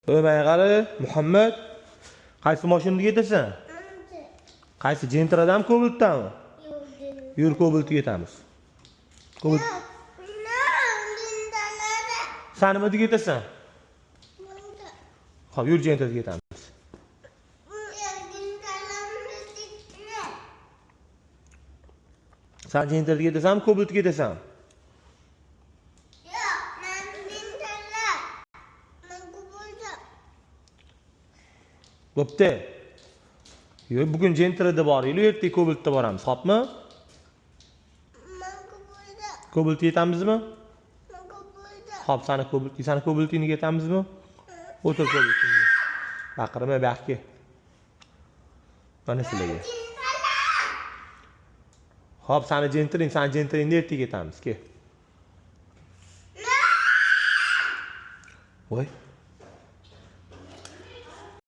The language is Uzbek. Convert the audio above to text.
O'may qari, Muhammad. Qaysi mashinada ketasan? Qaysi Gentra'dami, Cobalt'dami? Yur, Cobalt'ga ketamiz. Cobalt. Sen nimaga ketasan? Xo'p, yur, Gentra'ga ketamiz. Sen Gentra'ga ketasanmi, Cobalt'ga ketasanmi? Bo'pti. Yo'q, bugun Gentra'da boraylik, ertaga Cobalt'da boramiz, xo'pmi? Cobalt'ga ketamizmi? Xo'p, seni Cobalt'ga ketamizmi? O'tir Cobalt'ga. Baqirma, baxtga. Mana sizlarga. Xo'p, seni Gentra'da ertaga ketamiz, ke. Voy.